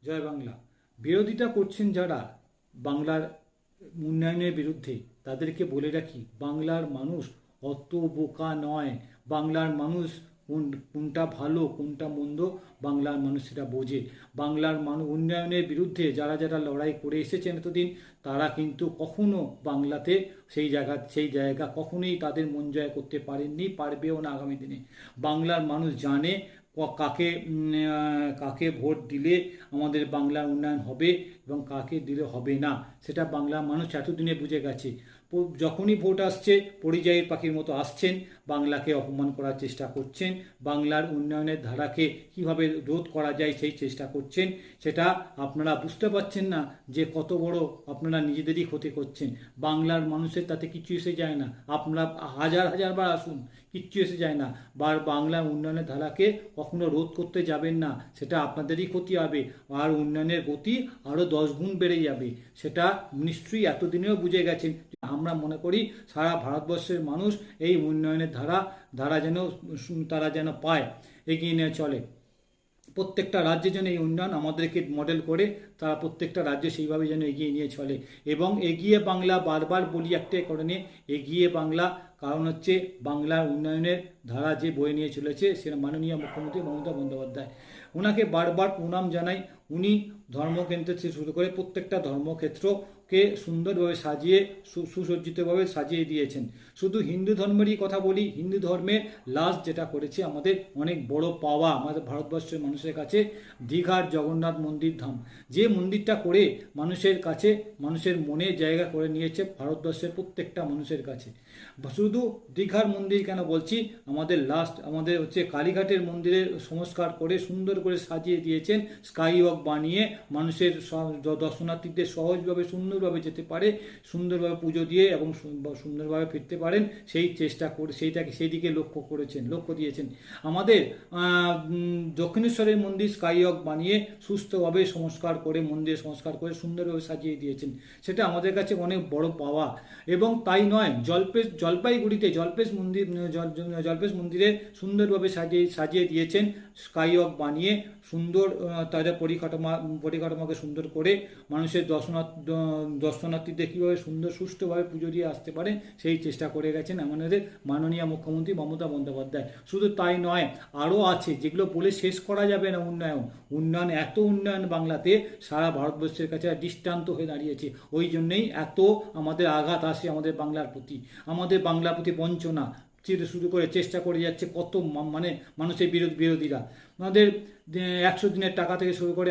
জয় বাংলা। বিরোধিতা করছেন যারা বাংলার উন্নয়নের বিরুদ্ধে, তাদেরকে বলে রাখি, বাংলার মানুষ অত বোকা নয়। বাংলার মানুষ কোনটা ভালো কোনটা মন্দ বাংলার মানুষ সেটা বোঝে। বাংলার মানুষ উন্নয়নের বিরুদ্ধে যারা যারা লড়াই করে এসেছেন এতদিন, তারা কিন্তু কখনো বাংলাতে সেই জায়গা কখনোই তাদের মন জয় করতে পারেননি, পারবেও না আগামী দিনে। বাংলার মানুষ জানে কাকে কাকে ভোট দিলে আমাদের বাংলার উন্নয়ন হবে এবং কাকে দিলে হবে না, সেটা বাংলার মানুষ এতদিনে বুঝে গেছে। যখনই ভোট আসছে পরিযায়ী পাখির মতো আসছেন, বাংলাকে অপমান করার চেষ্টা করছেন, বাংলার উন্নয়নের ধারাকে কিভাবে রোধ করা যায় সেই চেষ্টা করছেন। সেটা আপনারা বুঝতে পারছেন না যে কত বড় আপনারা নিজেদেরই ক্ষতি করছেন। বাংলার মানুষের তাতে কিছু এসে যায় না। আপনারা হাজার হাজার বার আসুন, কিচ্ছু এসে যায় না। বাংলার উন্নয়নের ধারাকে কখনো রোধ করতে যাবেন না, সেটা আপনাদেরই ক্ষতি হবে। আর উন্নয়নের গতি আরও 10 গুণ বেড়ে যাবে, সেটা নিশ্চয়ই এতদিনেও বুঝে গেছেন। আমরা মনে করি সারা ভারতবর্ষের মানুষ এই উন্নয়নের তারা যেন পায়, এগিয়ে নিয়ে চলে। প্রত্যেকটা রাজ্যে যেন এই উন্নয়ন আমাদেরকে মডেল করে তারা প্রত্যেকটা রাজ্যে সেইভাবে যেন এগিয়ে নিয়ে চলে। এবং এগিয়ে বাংলা, বারবার বলি একটাই কারণে, এগিয়ে বাংলা কারণ হচ্ছে বাংলার উন্নয়নের ধারা যে বয়ে নিয়ে চলেছে সেটা মাননীয় মুখ্যমন্ত্রী মমতা বন্দ্যোপাধ্যায়। ওনাকে বারবার প্রণাম জানাই। উনি ধর্মকেন্দ্র থেকে শুরু করে প্রত্যেকটা ধর্মক্ষেত্রকে সুন্দরভাবে সাজিয়ে সুসজ্জিতভাবে সাজিয়ে দিয়েছেন। শুধু হিন্দু ধর্মেরই কথা বলি, হিন্দু ধর্মে লাস্ট যেটা করেছে আমাদের অনেক বড় পাওয়া আমাদের ভারতবর্ষের মানুষের কাছে, দীঘার জগন্নাথ মন্দির ধাম, যে মন্দিরটা করে মানুষের কাছে, মানুষের মনে জায়গা করে নিয়েছে ভারতবর্ষের প্রত্যেকটা মানুষের কাছে। শুধু দীঘার মন্দির কেন বলছি, আমাদের হচ্ছে কালীঘাটের মন্দিরের সংস্কার করে সুন্দর করে সাজিয়ে দিয়েছেন, স্কাই ওয়াক বানিয়ে মানুষের দর্শনার্থীদের সহজভাবে সুন্দরভাবে যেতে পারে, সুন্দরভাবে পুজো দিয়ে এবং সুন্দরভাবে ফিরতে পারেন সেই চেষ্টা করে সেই দিকে লক্ষ্য দিয়েছেন। আমাদের দক্ষিণেশ্বরের মন্দির স্কাই ওয়াক বানিয়ে সুস্থভাবে মন্দির সংস্কার করে সুন্দরভাবে সাজিয়ে দিয়েছেন, সেটা আমাদের কাছে অনেক বড় পাওয়া। এবং তাই নয়, জলপাইগুড়িতে জল্পেশ মন্দিরে সুন্দরভাবে সাজিয়ে দিয়েছেন, স্কাই ওয়াক বানিয়ে সুন্দর তাদের পরিকাঠামোকে সুন্দর করে মানুষের দর্শনার্থীদের কীভাবে সুষ্ঠুভাবে পুজো দিয়ে আসতে পারে সেই চেষ্টা করে গেছেন আমাদের মাননীয় মুখ্যমন্ত্রী মমতা বন্দ্যোপাধ্যায়। শুধু তাই নয়, আরও আছে যেগুলো বলে শেষ করা যাবে না। এত উন্নয়ন বাংলাতে সারা ভারতবর্ষের কাছে দৃষ্টান্ত হয়ে দাঁড়িয়েছে। ওই জন্যেই এত আমাদের আঘাত আসে আমাদের বাংলার প্রতি বঞ্চনা শুরু করে চেষ্টা করে যাচ্ছে কত মানুষের বিরোধীরা। আমাদের 100 দিনের টাকা থেকে শুরু করে